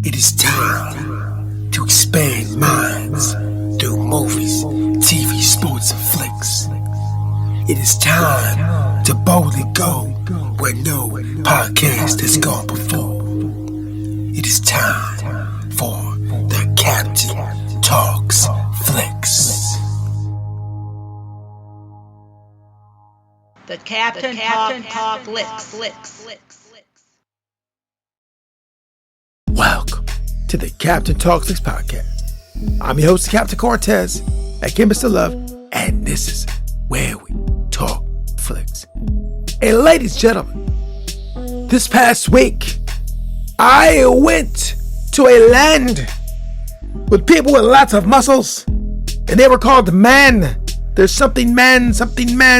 It is time to expand minds through movies, TV, sports, and flicks. It is time to boldly go where no podcast has gone before. It is time for the Captain Talks Flicks. The Captain Talk Flicks. Welcome to the Captain Talks Flicks podcast. I'm your host, Captain Cortez, at Mr. Love, and this is where we talk flicks. And ladies and gentlemen, this past week, I went to a land with people with lots of muscles, and they were called men. There's something man. You know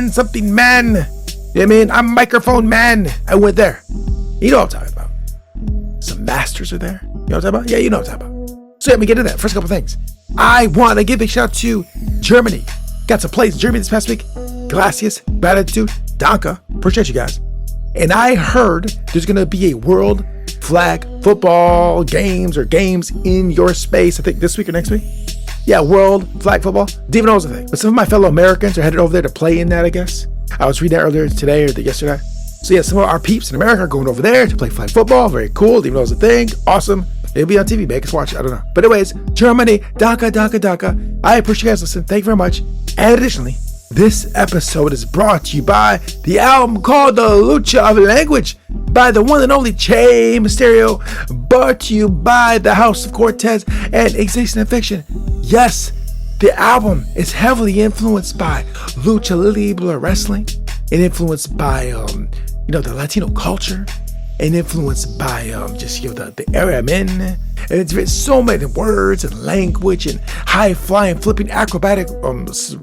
what I mean? I'm microphone man. I went there. You know what I'm talking about. Some masters are there. You know what I'm talking about? Yeah, you know what I'm talking about. So let me get into that. First couple things. I want to give a shout out to Germany. Got some plays in Germany this past week. Gracias, gratitude, danke. Appreciate you guys. And I heard there's going to be a world flag football games in your space. I think this week or next week. Yeah, world flag football. Didn't even know it was a thing. But some of my fellow Americans are headed over there to play in that, I guess. I was reading that earlier today or yesterday. So yeah, some of our peeps in America are going over there to play flag football. Very cool. Didn't even know it was a thing. Awesome. It'll be on TV. Make us watch it. I don't know. But anyways, Germany, danke. I appreciate you guys listening. Thank you very much. And additionally, this episode is brought to you by the album called The Lucha Of Language by the one and only Che Mysterio, brought to you by the House of Cortez and Existing Fiction. Yes, the album is heavily influenced by Lucha Libre Wrestling and influenced by, the Latino culture and influenced by the area I'm in. And it's so many words and language and high-flying, flipping, acrobatic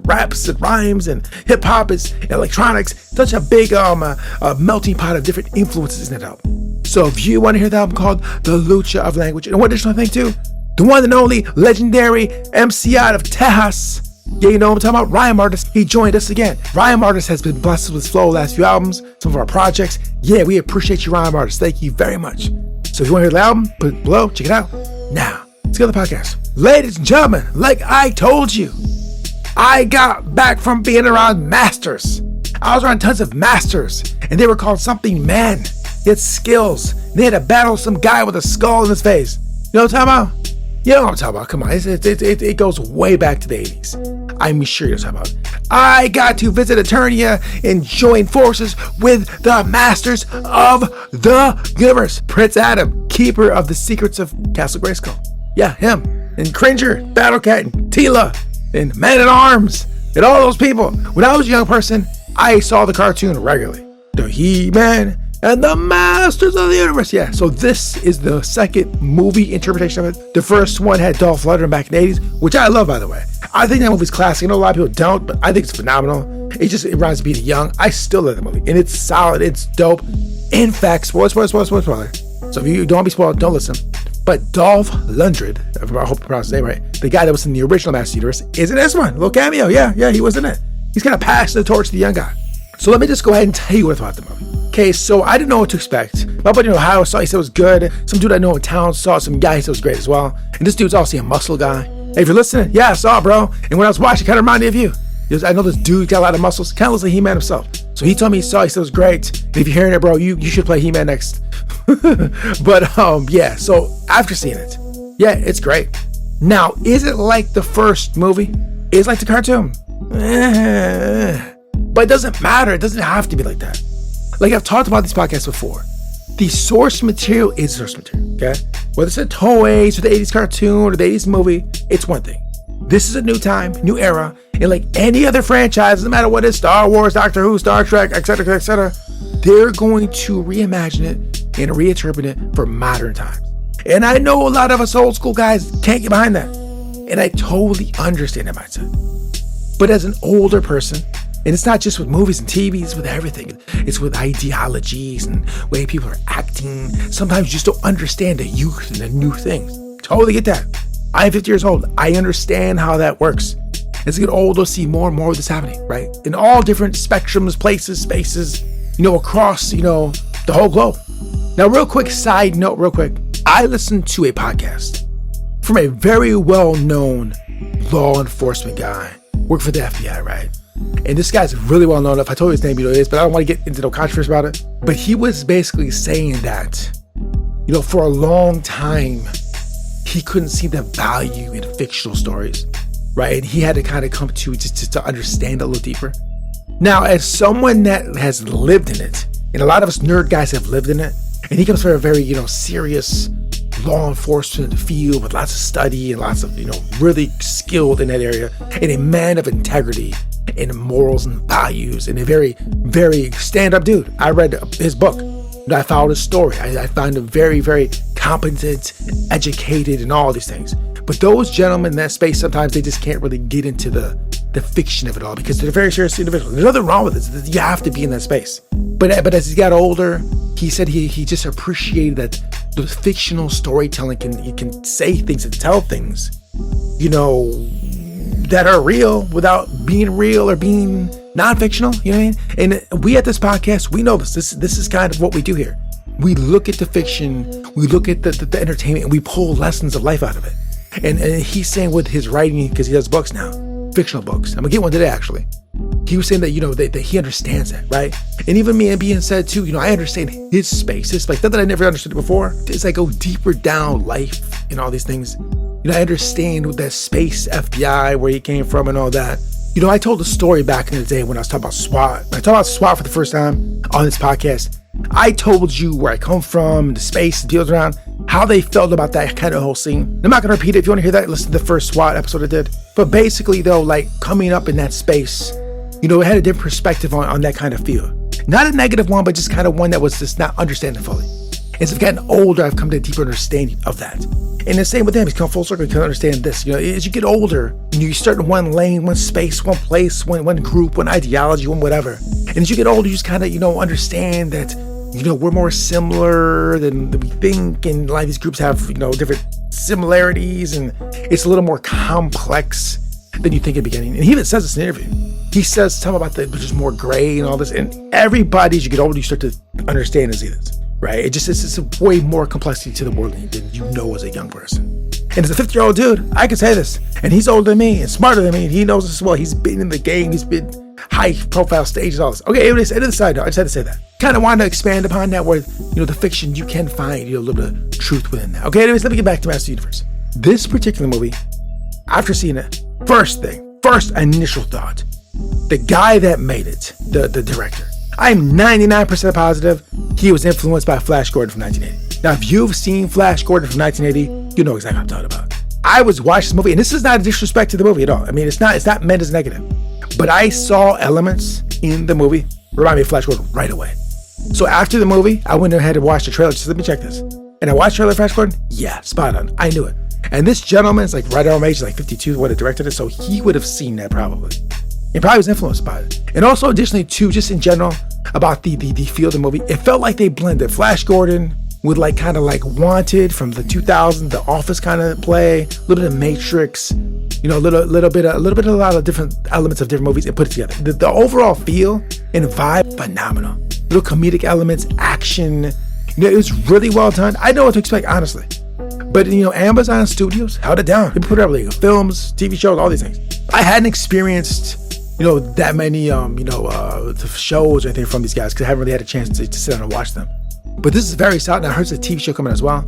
raps and rhymes and hip-hop and electronics. Such a big melting pot of different influences in that album. So if you want to hear the album called The Lucha Of Language, and one additional thing too, the one and only legendary MC out of Texas. Yeah, you know what I'm talking about? Rhyme Artist. He joined us again. Rhyme Artist has been blessed with his flow last few albums, some of our projects. Yeah, we appreciate you, Rhyme Artist. Thank you very much. So if you want to hear the album, put it below, check it out. Now, let's go to the podcast. Ladies and gentlemen, like I told you, I got back from being around masters. I was around tons of masters, and they were called something men. They had skills. They had to battle some guy with a skull in his face. You know what I'm talking about? You know what I'm talking about. Come on. It goes way back to the 80s. I'm sure you're talking about. I got to visit Eternia and join forces with the masters of the universe. Prince Adam, keeper of the secrets of Castle Grayskull. Yeah, him. And Cringer, Battlecat, and Tila, and Man-at-Arms, and all those people. When I was a young person, I saw the cartoon regularly. The He-Man and the Masters of the Universe. Yeah, so this is the second movie interpretation of it. The first one had Dolph Lundgren back in the 80s, which I love, by the way. I think that movie's classic. I know a lot of people don't, but I think it's phenomenal. It reminds me of being young. I still love the movie, and it's solid. It's dope. In fact, spoiler. So if you don't want to be spoiled, don't listen. But Dolph Lundgren, I hope I pronounced his name right, the guy that was in the original Masters of the Universe, is in this one. A little cameo. Yeah, he was in it. He's kind of passing the torch to the young guy. So let me just go ahead and tell you what about the movie. Okay, so I didn't know what to expect. My buddy in Ohio saw it, he said it was good. Some dude I know in town saw it, some guy he said it was great as well. And this dude's also a muscle guy. Hey, if you're listening, yeah, I saw it, bro. And when I was watching, it kind of reminded me of you. I know this dude got a lot of muscles, kind of looks like He-Man himself. So he told me he saw it, he said it was great. And if you're hearing it, bro, you should play He-Man next. But yeah, so after seeing it, yeah, it's great. Now, is it like the first movie? Is it like the cartoon? But it doesn't matter. It doesn't have to be like that. Like I've talked about these podcasts before, the source material is source material, okay? Whether it's a toys or the 80s cartoon or the 80s movie, it's one thing. This is a new time, new era, and like any other franchise, no matter what it is, Star Wars, Doctor Who, Star Trek, etc., they're going to reimagine it and reinterpret it for modern times. And I know a lot of us old school guys can't get behind that. And I totally understand that mindset. But as an older person, and it's not just with movies and TV, it's with everything. It's with ideologies and way people are acting. Sometimes you just don't understand the youth and the new things. Totally get that. I'm 50 years old. I understand how that works. As I get older, see more and more of this happening, right? In all different spectrums, places, spaces, across, the whole globe. Now, real quick side note, I listened to a podcast from a very well-known law enforcement guy, worked for the FBI, right? And this guy's really well-known. If I told you his name, you know who it is, but I don't want to get into no controversy about it. But he was basically saying that, you know, for a long time, he couldn't see the value in fictional stories, right? And he had to kind of come to just to understand a little deeper. Now, as someone that has lived in it, and a lot of us nerd guys have lived in it, and he comes from a very, you know, serious law enforcement field with lots of study and lots of, you know, really skilled in that area, and a man of integrity and morals and values, and a very, very stand-up dude. I read his book. I followed his story. I find him very, very competent, educated, and all these things. But those gentlemen in that space, sometimes they just can't really get into the fiction of it all because they're very serious individuals. There's nothing wrong with it. You have to be in that space. But as he got older, he said he just appreciated that the fictional storytelling can say things and tell things, you know, that are real without being real or being non-fictional, you know what I mean? And we at this podcast, we know this is kind of what we do here. We look at the fiction, we look at the entertainment, and we pull lessons of life out of it. And he's saying with his writing, because he does books now, fictional books. I'm gonna get one today, actually. He was saying that, you know, that he understands that, right? And even me being said too, you know, I understand his space. It's like, not that I never understood it before. It's like go deeper down life and all these things. You know, I understand with that space FBI, where he came from and all that. You know, I told a story back in the day when I was talking about SWAT. When I talked about SWAT for the first time on this podcast, I told you where I come from, the space, the deals around, how they felt about that kind of whole scene. I'm not going to repeat it. If you want to hear that, listen to the first SWAT episode I did. But basically, though, like coming up in that space, you know, it had a different perspective on that kind of feel. Not a negative one, but just kind of one that was just not understanding fully. As I've gotten older, I've come to a deeper understanding of that. And the same with him, he's come full circle, he can understand this. You know, as you get older, you start in one lane, one space, one place, one group, one ideology, one whatever. And as you get older, you just kind of, you know, understand that, you know, we're more similar than we think, and a lot of these groups have, you know, different similarities, and it's a little more complex than you think at the beginning. And he even says this in an interview. He says something about there's more gray and all this, and everybody, as you get older, you start to understand and see this. Right? It's a way more complexity to the world than you know as a young person. And as a 50-year-old dude, I can say this. And he's older than me and smarter than me. And he knows this as well. He's been in the game. He's been high-profile stages, all this. Okay, anyways, end of the side note. I just had to say that. Kind of wanted to expand upon that where, you know, the fiction, you can find, you know, a little bit of truth within that. Okay, anyways, let me get back to Master Universe. This particular movie, after seeing it, first initial thought, the guy that made it, the director, I'm 99% positive he was influenced by Flash Gordon from 1980. Now, if you've seen Flash Gordon from 1980, you know exactly what I'm talking about. I was watching this movie, and this is not a disrespect to the movie at all. I mean, it's not meant as negative. But I saw elements in the movie remind me of Flash Gordon right away. So after the movie, I went ahead and watched the trailer. Just let me check this. And I watched the trailer of Flash Gordon. Yeah, spot on. I knew it. And this gentleman's like right around my age, like 52, would have directed it, so he would have seen that probably. He probably was influenced by it. And also additionally too, just in general, about the feel of the movie, it felt like they blended Flash Gordon with like kind of like Wanted from the 2000s, The Office kind of play, a little bit of Matrix, you know, a little bit of a lot of different elements of different movies and put it together. The overall feel and vibe, phenomenal. Little comedic elements, action, you know, it was really well done. I know what to expect, honestly. But, you know, Amazon Studios held it down. They put out like films, TV shows, all these things. I hadn't experienced, you know, that many, the shows or anything from these guys because I haven't really had a chance to sit down and watch them. But this is very solid. And I heard there's a TV show coming as well.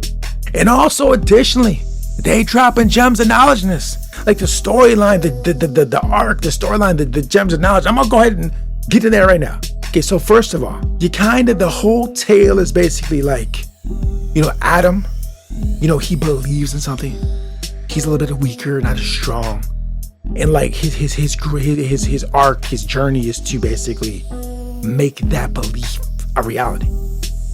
And also, additionally, they dropping gems of knowledge in this. Like the storyline, the arc, the storyline, the gems of knowledge. I'm going to go ahead and get to there right now. Okay, so first of all, the whole tale is basically like, you know, Adam, you know, he believes in something. He's a little bit weaker, not as strong. And like his arc, his journey is to basically make that belief a reality.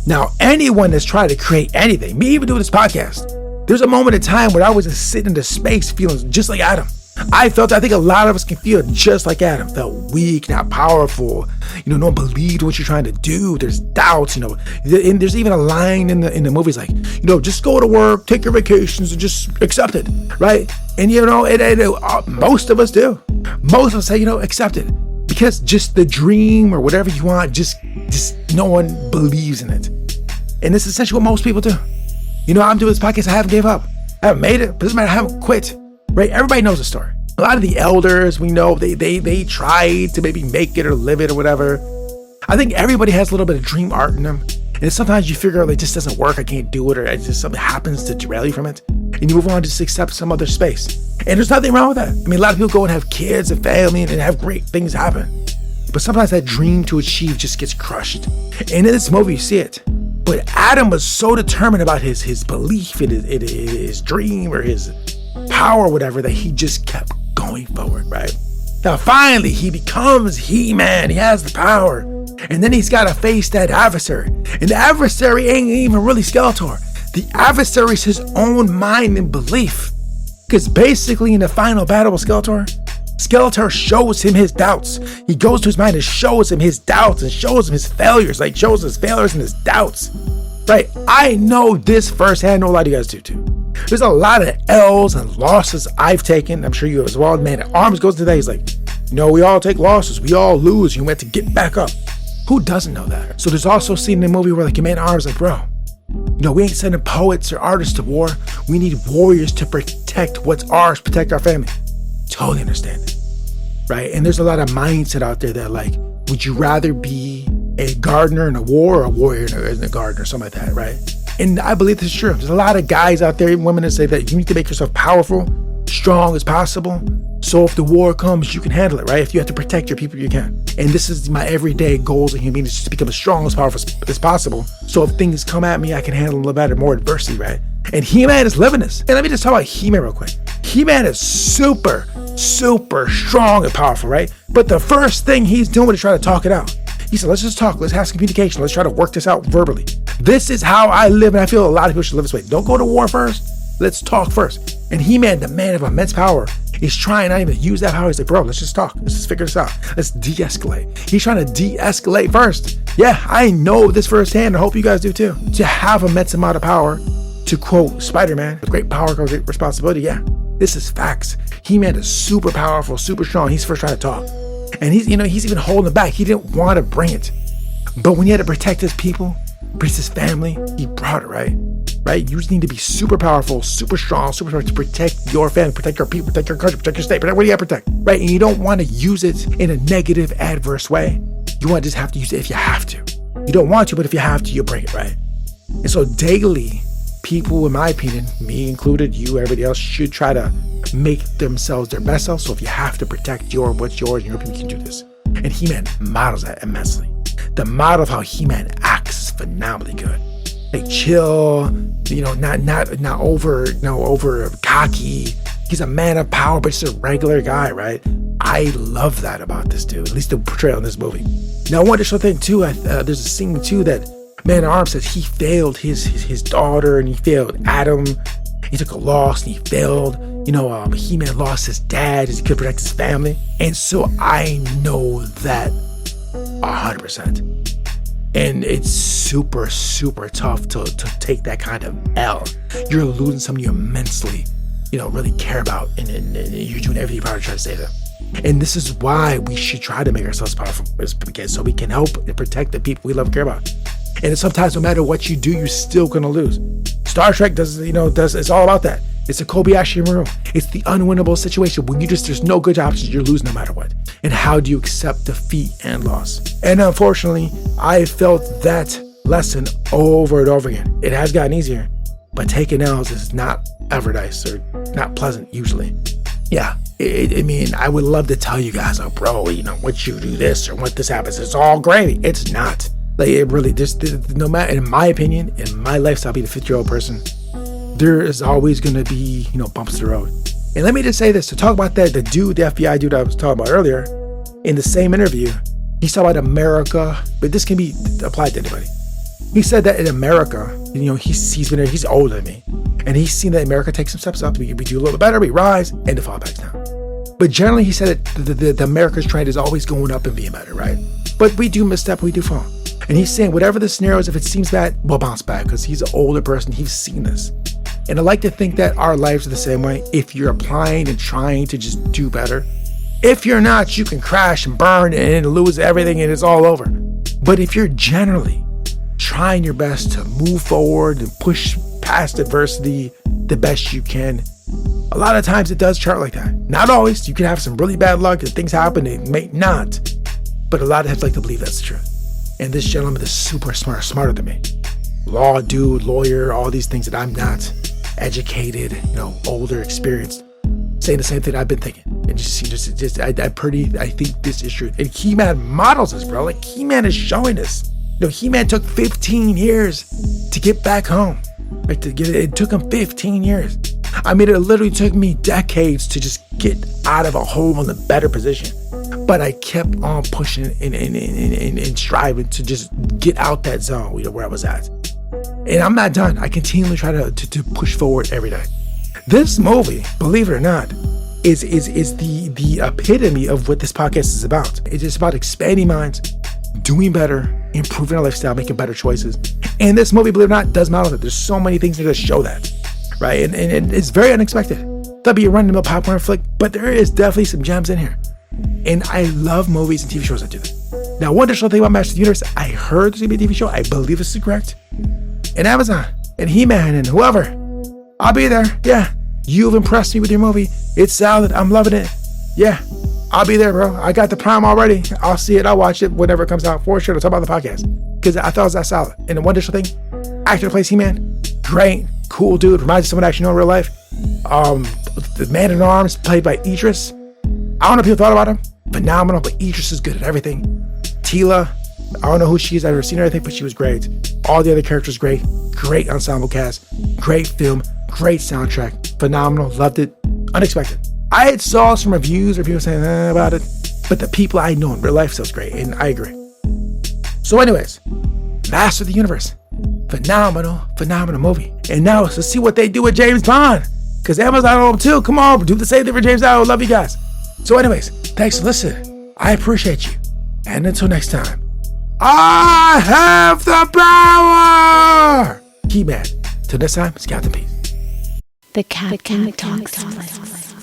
Now, anyone that's trying to create anything, me even doing this podcast, there's a moment in time where I was just sitting in the space feeling just like Adam. I think a lot of us can feel just like Adam. Felt weak, not powerful. You know, no one believed what you're trying to do. There's doubts, you know. And there's even a line in the movies like, you know, just go to work, take your vacations, and just accept it, right? And you know, most of us do. Most of us say, you know, accept it. Because just the dream or whatever you want, just no one believes in it. And this is essentially what most people do. I'm doing this podcast. I haven't gave up. I haven't made it. But doesn't matter. I haven't quit. Right? Everybody knows the story. A lot of the elders, we know they tried to maybe make it or live it or whatever. I think everybody has a little bit of dream art in them. And sometimes you figure out it just doesn't work. I can't do it, or it just something happens to derail you from it. And you move on to just accept some other space. And there's nothing wrong with that. I mean, a lot of people go and have kids and family and have great things happen. But sometimes that dream to achieve just gets crushed. And in this movie, you see it. But Adam was so determined about his belief in his dream or his power or whatever that he just kept going forward, right? Now, finally, he becomes He-Man. He has the power. And then he's got to face that adversary. And the adversary ain't even really Skeletor. The adversary is his own mind and belief. Because basically in the final battle with Skeletor shows him his doubts. He goes to his mind and shows him his doubts and shows him his failures. Like shows his failures and his doubts. Right? I know this firsthand. I know a lot of you guys do too. There's a lot of L's and losses I've taken. I'm sure you have as well. Man, Arms goes to that. He's like, we all take losses. We all lose. You have to get back up. Who doesn't know that? So there's also a scene in the movie where Man at Arms like, bro, we ain't sending poets or artists to war. We need warriors to protect what's ours, protect our family. Totally understand it, right? And there's a lot of mindset out there that like, would you rather be a gardener in a war or a warrior in a garden or something like that, right? And I believe this is true. There's a lot of guys out there, even women, that say that you need to make yourself powerful, strong as possible. So if the war comes, you can handle it, right? If you have to protect your people, you can. And this is my everyday goals as a human being, is just to become as strong as powerful as possible. So if things come at me, I can handle them a little better, more adversity, right? And He-Man is living this. And let me just talk about He-Man real quick. He-Man is super, super strong and powerful, right? But the first thing he's doing is trying to talk it out. He said, let's just talk. Let's have some communication. Let's try to work this out verbally. This is how I live, and I feel a lot of people should live this way. Don't go to war first. Let's talk first. And He-Man, the man of immense power, is trying not even to use that power. He's like, bro, let's just talk. Let's just figure this out. Let's de-escalate. He's trying to de-escalate first. Yeah, I know this firsthand. I hope you guys do too. To have immense amount of power, to quote Spider-Man, with great power comes great responsibility. Yeah, this is facts. He-Man is super powerful, super strong. He's first trying to talk. And he's even holding it back. He didn't want to bring it. But when he had to protect his people, protect his family, he brought it, right? Right? You just need to be super powerful, super strong, super smart to protect your family, protect your people, protect your country, protect your state, protect what do you got to protect, right? And you don't want to use it in a negative, adverse way. You want to just have to use it if you have to. You don't want to, but if you have to, you bring it, right? And so daily, people, in my opinion, me included, you, everybody else, should try to make themselves their best self. So if you have to protect what's yours, and your people can do this. And He-Man models that immensely. The model of how He-Man acts is phenomenally good. Like chill, not over cocky. He's a man of power, but just a regular guy, right? I love that about this dude, at least the portrayal in this movie. Now, one additional thing too, there's a scene too that Man at Arms says he failed his daughter, and he failed Adam. He took a loss and he failed. He-Man lost his dad as he could protect his family. And so I know that 100%. And it's super, super tough to take that kind of L. You're losing someone you immensely, really care about, and you're doing everything you probably try to save them. And this is why we should try to make ourselves powerful, so we can help and protect the people we love and care about. And sometimes no matter what you do, you're still gonna lose. Star Trek it's all about that. It's a Kobayashi Maru. It's the unwinnable situation when there's no good options, you're losing no matter what. And how do you accept defeat and loss? And unfortunately, I felt that lesson over and over again. It has gotten easier, but taking L's is not ever nice or not pleasant usually. Yeah, I would love to tell you guys, what you do this or what this happens, it's all gravy. It's not. Like, it really, no matter, in my opinion, in my lifestyle, being a 50-year-old person, there is always going to be, bumps in the road. And let me just say this, to talk about that, the FBI dude I was talking about earlier, in the same interview, he talked about America, but this can be applied to anybody. He said that in America, he's been there, he's older than me, and he's seen that America takes some steps up, we do a little better, we rise, and to fall back down. But generally, he said that the America's trend is always going up and being better, right? But we do misstep, we do fall. And he's saying whatever the scenario is, if it seems bad, we'll bounce back, because he's an older person, he's seen this. And I like to think that our lives are the same way. If you're applying and trying to just do better, if you're not, you can crash and burn and lose everything and it's all over. But if you're generally trying your best to move forward and push past adversity the best you can. A lot of times it does chart like that. Not always. You can have some really bad luck and things happen. It may not. But a lot of times like to believe that's the truth. And this gentleman is super smart, smarter than me. Law dude, lawyer, all these things that I'm not. Educated, older, experienced. Saying the same thing I've been thinking. And I think this is true. And He-Man models this, bro. Like, He-Man is showing us. He-Man took 15 years to get back home. Like, it took him 15 years. I mean, it literally took me decades to just get out of a hole in a better position. But I kept on pushing and striving to just get out that zone, where I was at. And I'm not done. I continually try to push forward every day. This movie, believe it or not, is the epitome of what this podcast is about. It's just about expanding minds, doing better, improving our lifestyle, making better choices. And this movie, believe it or not, does model that. There's so many things that show that, right? And it's very unexpected. That'll be a run-of-the-mill popcorn flick, but there is definitely some gems in here. And I love movies and TV shows that do that. Now, one additional thing about Masters of the Universe, I heard there's going to be a TV show. I believe this is correct. And Amazon and He-Man and whoever, I'll be there. Yeah, you've impressed me with your movie. It's solid. I'm loving it. Yeah, I'll be there, bro. I got the Prime already. I'll see it. I'll watch it whenever it comes out. For sure. I'll talk about the podcast because I thought it was that solid. And one additional thing, actor that plays He-Man, great, cool dude. Reminds me of someone I actually know in real life. The Man-at-Arms played by Idris. I don't know if people thought about him. Phenomenal, but Idris is good at everything. Tila, I don't know who she is. I've never seen her, but she was great. All the other characters great. Great ensemble cast. Great film. Great soundtrack. Phenomenal. Loved it. Unexpected. I had saw some reviews or people saying about it, but the people I know in real life says great, and I agree. So anyways, Master of the Universe. Phenomenal movie. And now let's see what they do with James Bond. Because Amazon own him too. Come on, do the same thing for James Bond. I love you guys. So anyways, thanks for listening. I appreciate you. And until next time, I have the power! He-Man. Till next time, it's Captain Peace. The Captain Talks.